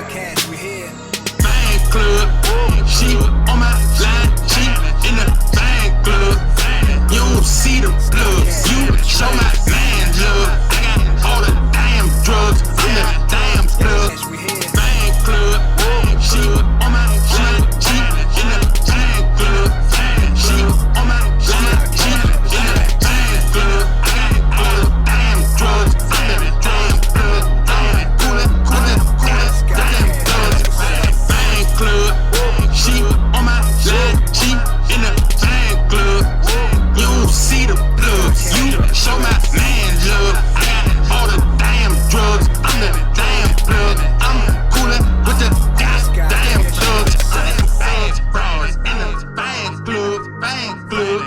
Cash, we here. Fan club, she on my line, she in the fan club. You don't see the plugs, you show my man love. I got all the damn drugs in the damn plug. Fan club, she on my line, she in the fan club. She on my line, she in the fan club. I got all the damn drugs in the damn plug. Coolin', damn drugs. Fan club, she on my line, she in the fan club. You don't see the plugs, you show my man love. I got all the damn drugs, I'm the damn plug. I'm coolin' with the goddamn thugs. Bad bras in the fan club, fan club.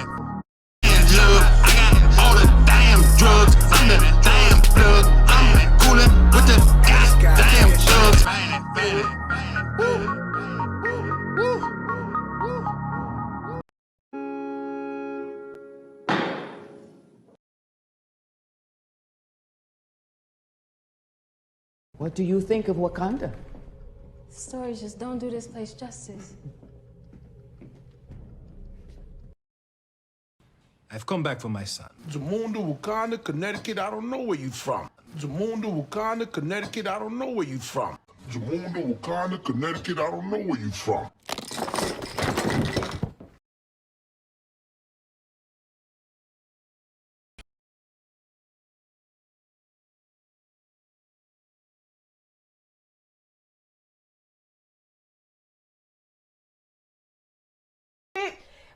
Man love, I got all the damn drugs, I'm the damn plug. I'm coolin' with the goddamn thugs. What do you think of Wakanda? Stories just don't do this place justice. I've come back for my son. Jamunda, Wakanda, Connecticut, I don't know where you from. Jamunda, Wakanda, Connecticut, I don't know where you from. Jamunda, Wakanda, Connecticut, I don't know where you from.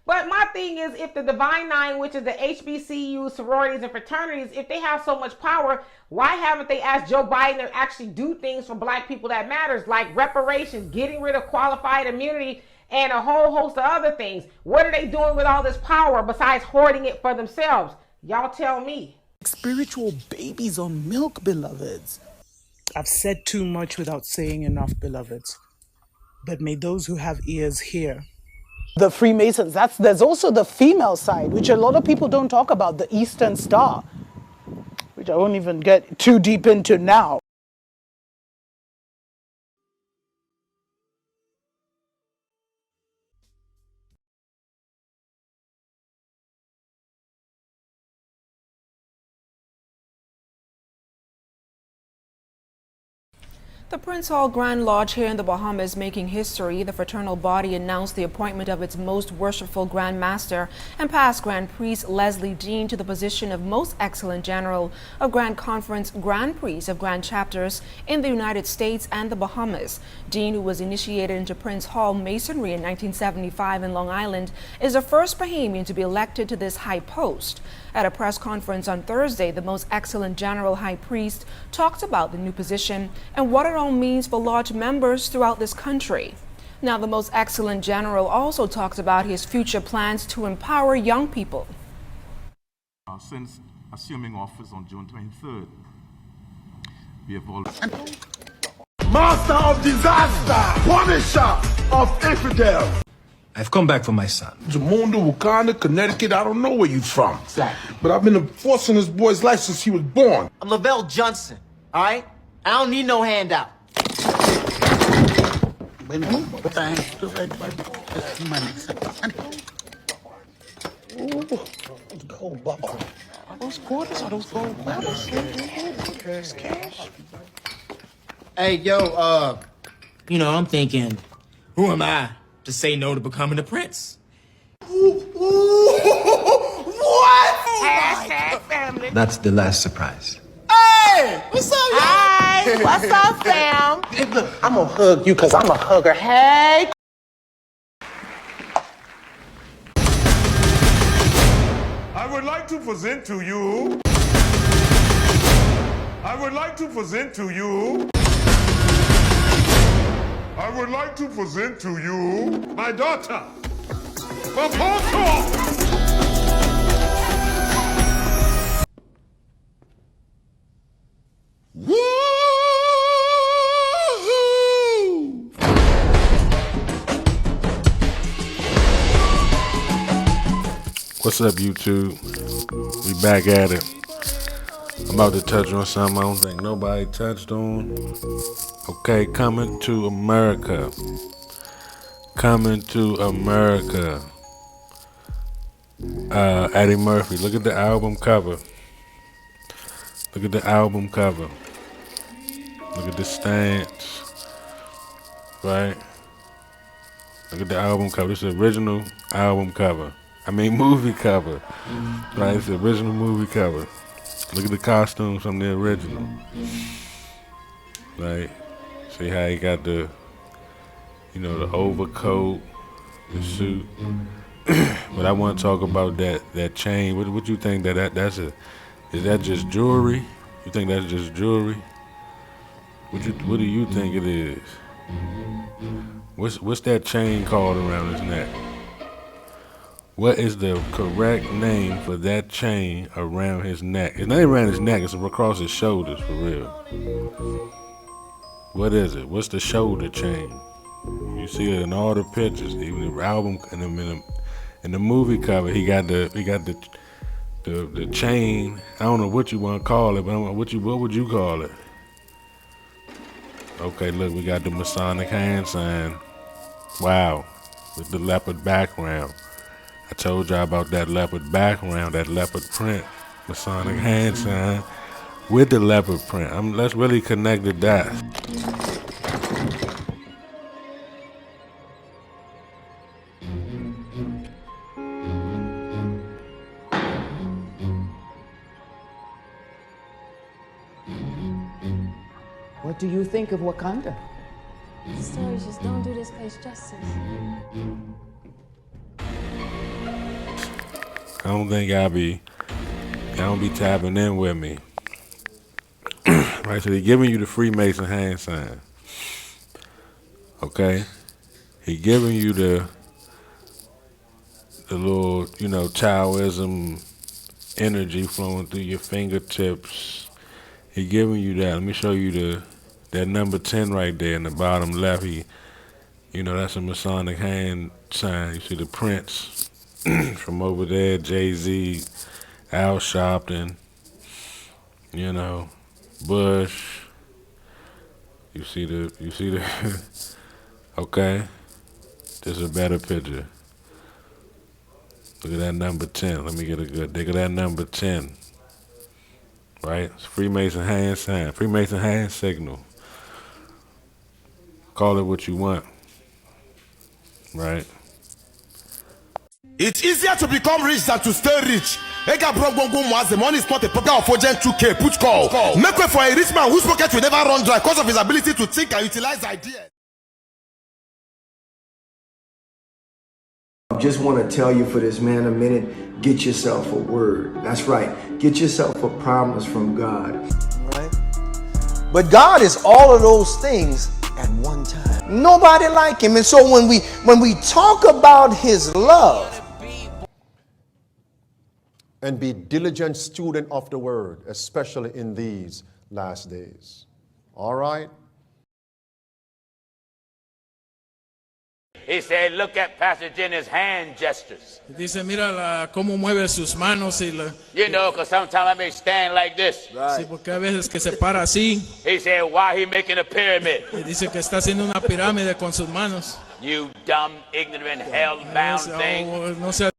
But my thing is, if the Divine Nine, which is the HBCU, sororities, and fraternities, if they have so much power, why haven't they asked Joe Biden to actually do things for black people that matters, like reparations, getting rid of qualified immunity, and a whole host of other things? What are they doing with all this power besides hoarding it for themselves? Y'all tell me. Spiritual babies on milk, beloveds. I've said too much without saying enough, beloveds. But may those who have ears hear. The Freemasons, there's also the female side, which a lot of people don't talk about, the Eastern Star, which I won't even get too deep into now. The Prince Hall Grand Lodge here in the Bahamas making history. The fraternal body announced the appointment of its most worshipful Grand Master and past Grand Priest Leslie Dean to the position of Most Excellent General of Grand Conference Grand Priest of Grand Chapters in the United States and the Bahamas. Dean, who was initiated into Prince Hall Masonry in 1975 in Long Island, is the first Bahamian to be elected to this high post. At a press conference on Thursday, the Most Excellent General High Priest talked about the new position and what it all means for lodge members throughout this country. Now, the Most Excellent General also talked about his future plans to empower young people. Since assuming office on June 23rd, we have all... Master of disaster, punisher of infidels. I've come back for my son. Jamunda, Wakanda, Connecticut, I don't know where you from. But I've been enforcing this boy's life since he was born. I'm Lavelle Johnson, all right? I don't need no handout. Are those quarters? Are those gold bars? Cash. Hey, yo, you know, I'm thinking, who am I to say no to becoming a prince? What? Hashtag family. That's the last surprise. Hey, what's up, y'all? Hi, what's up, fam? Hey, look, I'm gonna hug you because I'm a hugger. Hey! I would like to present to you. I would like to present to you. I would like to present to you my daughter, Papoto. What's up, YouTube? We back at it. I'm about to touch on something I don't think nobody touched on. Okay, coming to America. Coming to America. Eddie Murphy. Look at the album cover. Look at the album cover. Look at the stance. Right? Look at the album cover. This is the original album cover. I mean movie cover. Right? It's the original movie cover. Look at the costumes from the original. Right? See how he got the, you know, the overcoat, the suit. But I want to talk about that chain. What you think that's a? Is that just jewelry? You think that's just jewelry? What do you think it is? What's that chain called around his neck? What is the correct name for that chain around his neck? It's not around his neck. It's across his shoulders, for real. What is it? What's the shoulder chain? You see it in all the pictures, even the album in the movie cover. He got the chain. I don't know what you want to call it, but what would you call it? Okay, look, we got the Masonic hand sign. Wow, with the leopard background. I told y'all about that leopard background, that leopard print, Masonic hand sign with the leopard print. Let's really connect the dots. What do you think of Wakanda? The stories just don't do this place justice. I don't think y'all be tapping in with me. Right, so he giving you the Freemason hand sign. Okay? He giving you the little, you know, Taoism energy flowing through your fingertips. He giving you that. Let me show you that number 10 right there in the bottom left. You know, that's a Masonic hand sign. You see the prints from over there, Jay-Z, Al Sharpton, you know, Bush. You see the okay. This is a better picture. Look at that number 10. Let me get a good dig of that number 10. Right? It's Freemason hand sign, Freemason hand signal. Call it what you want. Right? It's easier to become rich than to stay rich. The money is not a problem of urgent 2K. Put call. Make way for a rich man whose pocket will never run dry because of his ability to think and utilize ideas. I just want to tell you for this man a minute, get yourself a word. That's right. Get yourself a promise from God. Right? But God is all of those things at one time. Nobody like him. And so when we talk about his love, and be diligent student of the word, especially in these last days. All right? He said, look at Pastor Jenner's hand gestures. Dice, mira cómo mueve sus manos y la. You know, because sometimes I may stand like this. Right. Sí, porque a veces que se para así. He said, why he making a pyramid? Y dice que está haciendo una pirámide con sus manos. You dumb, ignorant, hell-bound thing. No sé.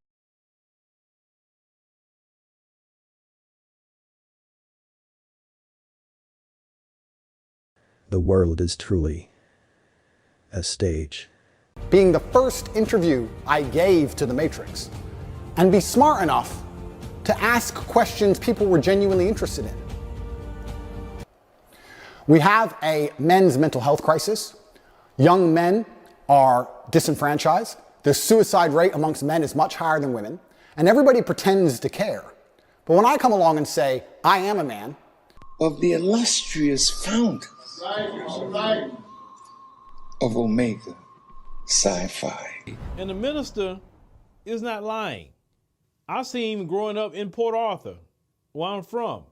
The world is truly a stage. Being the first interview I gave to the Matrix, and be smart enough to ask questions people were genuinely interested in. We have a men's mental health crisis. Young men are disenfranchised. The suicide rate amongst men is much higher than women, and everybody pretends to care. But when I come along and say, I am a man, of the illustrious founder of Omega Sci-Fi. And the minister is not lying. I seen him growing up in Port Arthur, where I'm from.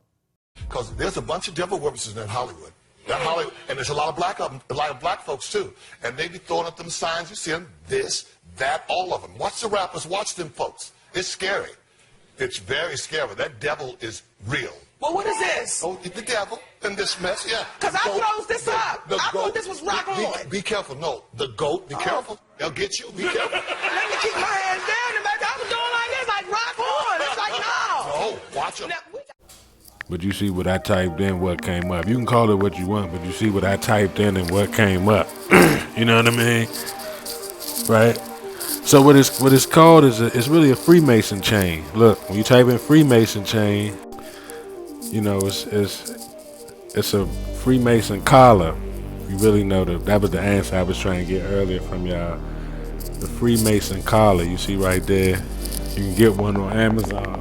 Because there's a bunch of devil worshippers in Hollywood. And there's a lot of black folks too. And they be throwing up them signs, you see them, this, that, all of them. Watch the rappers, watch them folks. It's scary. It's very scary. That devil is real. Well, what is this? Oh, the devil. in this mess, yeah. Because I froze this up. I thought this was rock on. Be careful. No, the goat, be careful. They'll get you. Be careful. Let me keep my hands down. And I was doing like this, like rock on. It's like, no. No, watch them. But you see what I typed in, what came up. You can call it what you want, but you see what I typed in and what came up. You know what I mean? Right? So what it's called is it's really a Freemason chain. Look, when you type in Freemason chain, you know it's a Freemason collar. You really know that was the answer I was trying to get earlier from y'all. The Freemason collar, you see right there. You can get one on Amazon.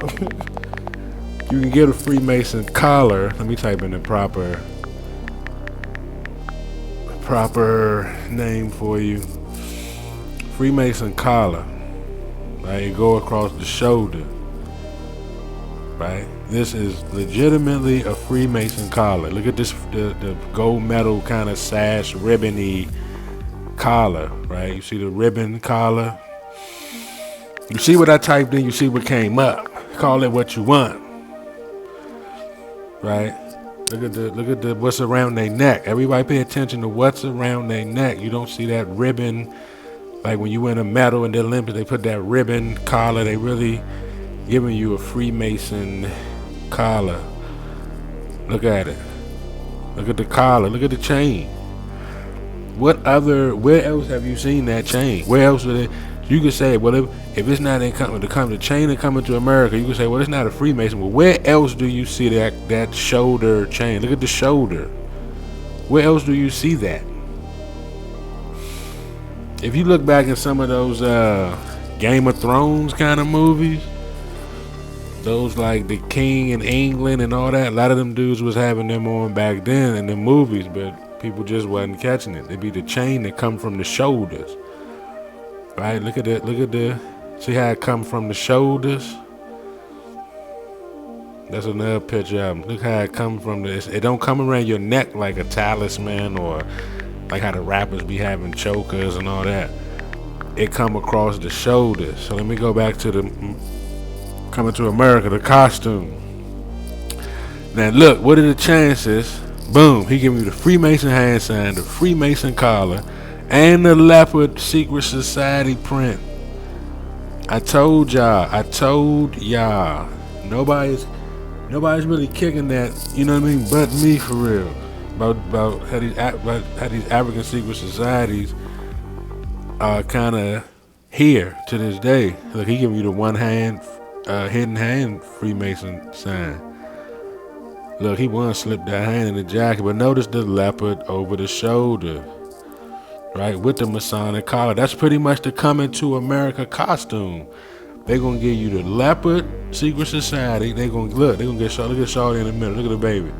You can get a Freemason collar. Let me type in the proper name for you. Freemason collar. Right, you go across the shoulder. Right, this is legitimately a Freemason collar. Look at this, the gold metal kind of sash ribbony collar. Right, you see the ribbon collar. You see what I typed in. You see what came up. Call it what you want. Right, look at the what's around their neck. Everybody pay attention to what's around their neck. You don't see that ribbon. Like when you win a medal in the Olympics, they put that ribbon collar. They really giving you a Freemason collar. Look at it. Look at the collar. Look at the chain. Where else have you seen that chain? Where else would it? You could say, well, if it's not the chain and coming to America, you could say, well, it's not a Freemason. But where else do you see that shoulder chain? Look at the shoulder. Where else do you see that? If you look back at some of those Game of Thrones kind of movies, those like the King in England and all that, a lot of them dudes was having them on back then in the movies, but people just wasn't catching it. It'd be the chain that come from the shoulders. Right, look at that. See how it come from the shoulders? That's another picture of them. Look how it come from this. It don't come around your neck like a talisman or like how the rappers be having chokers and all that. It come across the shoulders. So let me go back to the coming to America, the costume. Now look, what are the chances? Boom, he give me the Freemason hand sign, the Freemason collar, and the leopard secret society print. I told y'all. Nobody's really kicking that, you know what I mean, but me for real. About how these African secret societies are kind of here to this day. Look, he giving you the one hand, hidden hand Freemason sign. Look, he wanna slip that hand in the jacket, but notice the leopard over the shoulder. Right, with the Masonic collar. That's pretty much the Coming to America costume. They're gonna give you the leopard secret society. They're gonna get look at Shawty in a minute. Look at the baby.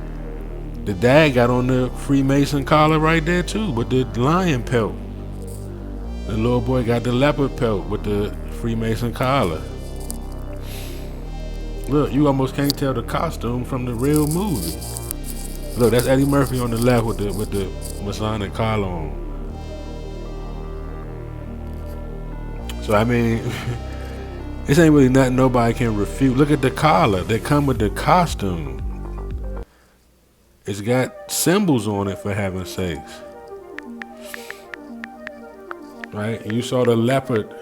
The dad got on the Freemason collar right there too, with the lion pelt. The little boy got the leopard pelt with the Freemason collar. Look, you almost can't tell the costume from the real movie. Look, that's Eddie Murphy on the left with the Masonic collar on. So I mean, this ain't really nothing nobody can refute. Look at the collar that come with the costume. It's got symbols on it, for heaven's sakes. Right? You saw the leopard.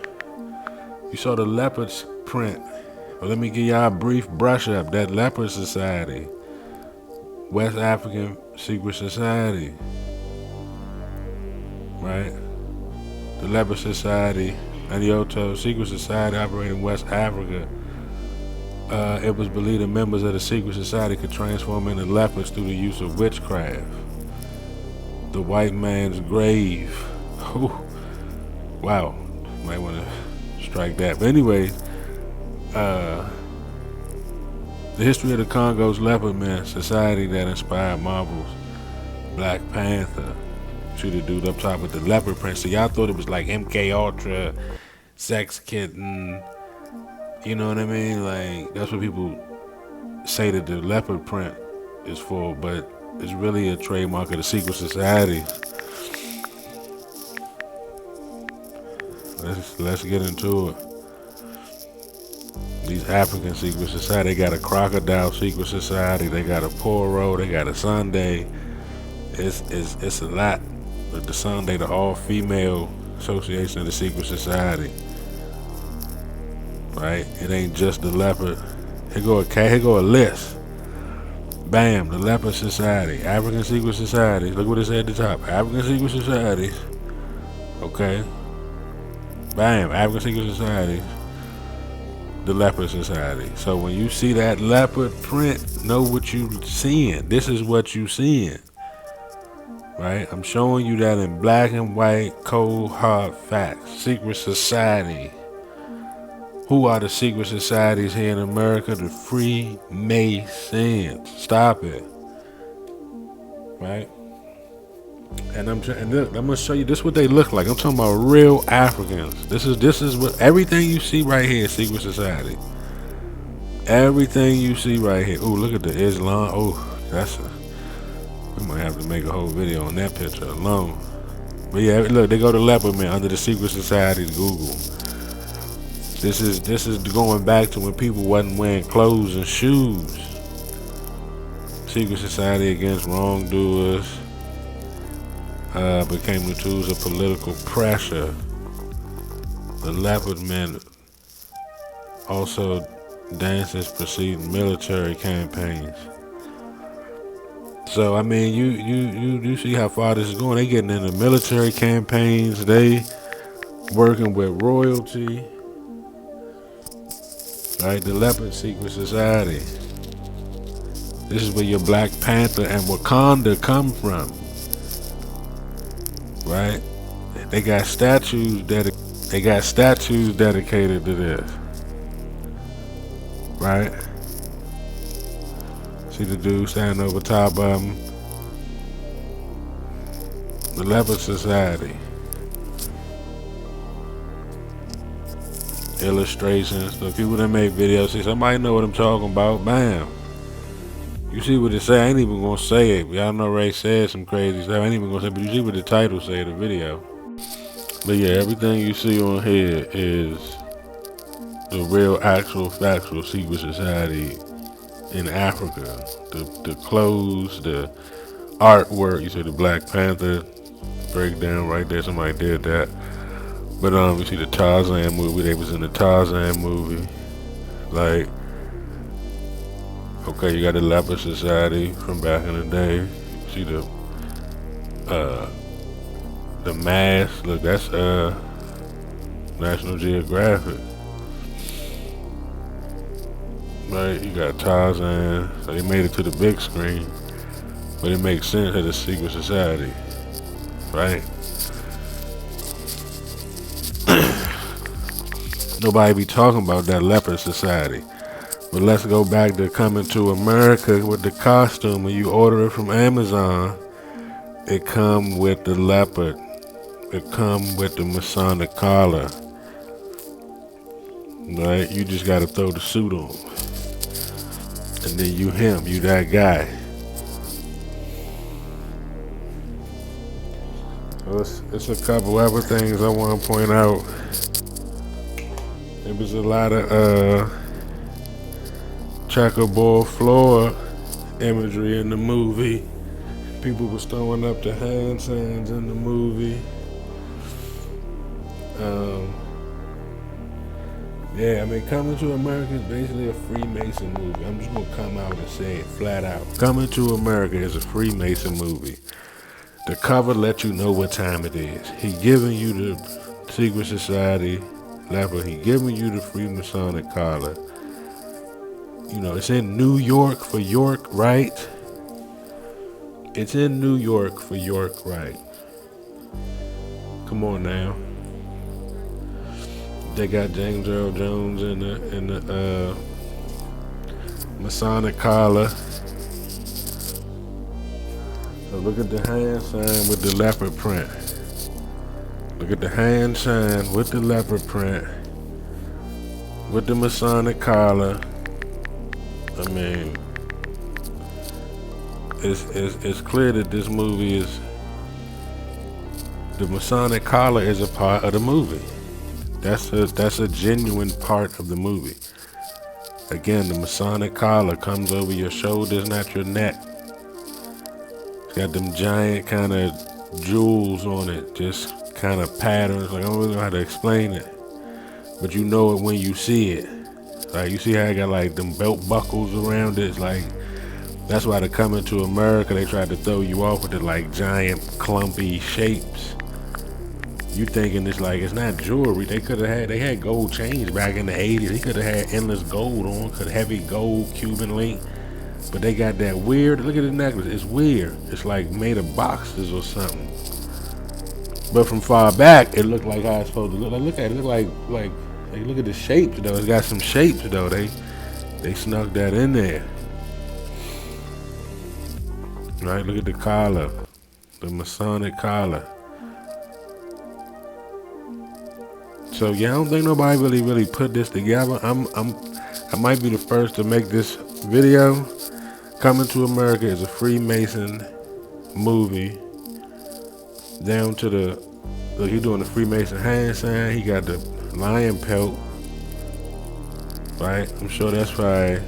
You saw the leopard's print. Well, let me give y'all a brief brush up. That leopard society, West African secret society. Right? The leopard society. Anioto secret society operating in West Africa. It was believed that members of the secret society could transform into leopards through the use of witchcraft. The white man's grave. Whew. Wow, might want to strike that. But anyway, the history of the Congo's leopard man society that inspired Marvel's Black Panther. See the dude up top with the leopard print. So y'all thought it was like MK Ultra, Sex Kitten, you know what I mean? Like, that's what people say that the leopard print is for, but it's really a trademark of the secret society. Let's get into it. these African secret society. They got a crocodile secret society. They got a Poro. They got a Sunday. It's a lot. But the Sunday, the all-female association of the secret society, right? It ain't just the leopard. Here go a list. Bam, the leopard society, African secret societies. Look what it said at the top. African secret societies. Okay. Bam, African secret societies. The leopard society. So when you see that leopard print, know what you seeing. This is what you seeing. Right? I'm showing you that in black and white, cold, hard facts. Secret society. Who are the secret societies here in America? The Freemasons. Stop it. Right? And look, I'm gonna show you this what they look like. I'm talking about real Africans. This is what everything you see right here is secret society. Everything you see right here. Oh, look at the Islam. Oh, we might have to make a whole video on that picture alone. But yeah, look, they go to leopard man under the secret societies. Google. This is going back to when people wasn't wearing clothes and shoes. Secret society against wrongdoers. Became the tools of political pressure. The leopard men also dances preceding military campaigns. So I mean, you see how far this is going. They getting into military campaigns. They working with royalty. Right, the leopard secret society. This is where your Black Panther and Wakanda come from. Right? They got statues dedicated to this. Right? See the dude standing over top of him. The Leopard Society. Illustrations. So people that make videos, see somebody know what I'm talking about. Bam. You see what it say? I ain't even gonna say it. Y'all know Ray said some crazy stuff. I ain't even gonna say it, but you see what the title say of the video. But yeah, everything you see on here is the real, actual, factual secret society in Africa. The clothes, the artwork. You see the Black Panther breakdown right there. Somebody did that. But you see the Tarzan movie. They was in the Tarzan movie. Like, okay, you got the Leopard Society from back in the day. You see the mask. Look, that's National Geographic. Right, you got Tarzan. So they made it to the big screen, but it makes sense as a secret society, right? Nobody be talking about that Leopard Society. But let's go back to Coming to America with the costume. When you order it from Amazon, it come with the leopard. It come with the Masonic collar. Right? You just gotta throw the suit on. And then you him, you that guy. So it's a couple other things I want to point out. There was a lot of checkerboard floor imagery in the movie. People was throwing up the hand signs in the movie. Yeah, I mean, Coming to America is basically a Freemason movie. I'm just gonna come out and say it flat out. Coming to America is a Freemason movie. The cover lets you know what time it is. He giving you the secret society leopard. He giving you the Freemasonic collar. You know, it's in New York for York, right? It's in New York for York, right? Come on now. They got James Earl Jones in the Masonic collar. So look at the hand sign with the leopard print. Look at the hand sign with the leopard print, with the Masonic collar. I mean, it's clear that this movie is, the Masonic collar is a part of the movie. That's a genuine part of the movie. Again, the Masonic collar comes over your shoulders, not your neck. It's got them giant kind of jewels on it, just kind of patterns. Like, I don't really know how to explain it, but you know it when you see it. Like, you see how I got like them belt buckles around it? It's like, that's why they're coming to America. They tried to throw you off with the like giant clumpy shapes. You thinking it's like, it's not jewelry. They had gold chains back in the 80s. He could have had endless gold on, heavy gold Cuban link. But they got that weird, look at the necklace, it's weird. It's like made of boxes or something. But from far back, it looked like how it's supposed to look. Like, look at it, look like look at the shapes though. It's got some shapes though. They snuck that in there. Right, look at the collar, the Masonic collar. So yeah, I don't think nobody really put this together. I might be the first to make this video. Coming to America is a Freemason movie. Down to the, look, he doing the Freemason hand sign. He got the lion pelt. Right, I'm sure that's probably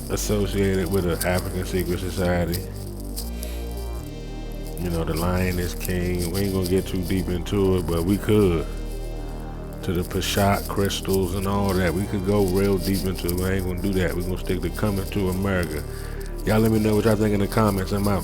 associated with the African Secret Society. You know, the lion is king. We ain't gonna get too deep into it, but we could. To the Peshat crystals and all that. We could go real deep into it. We ain't gonna do that. We're gonna stick to Coming to America. Y'all let me know what y'all think in the comments. I'm out.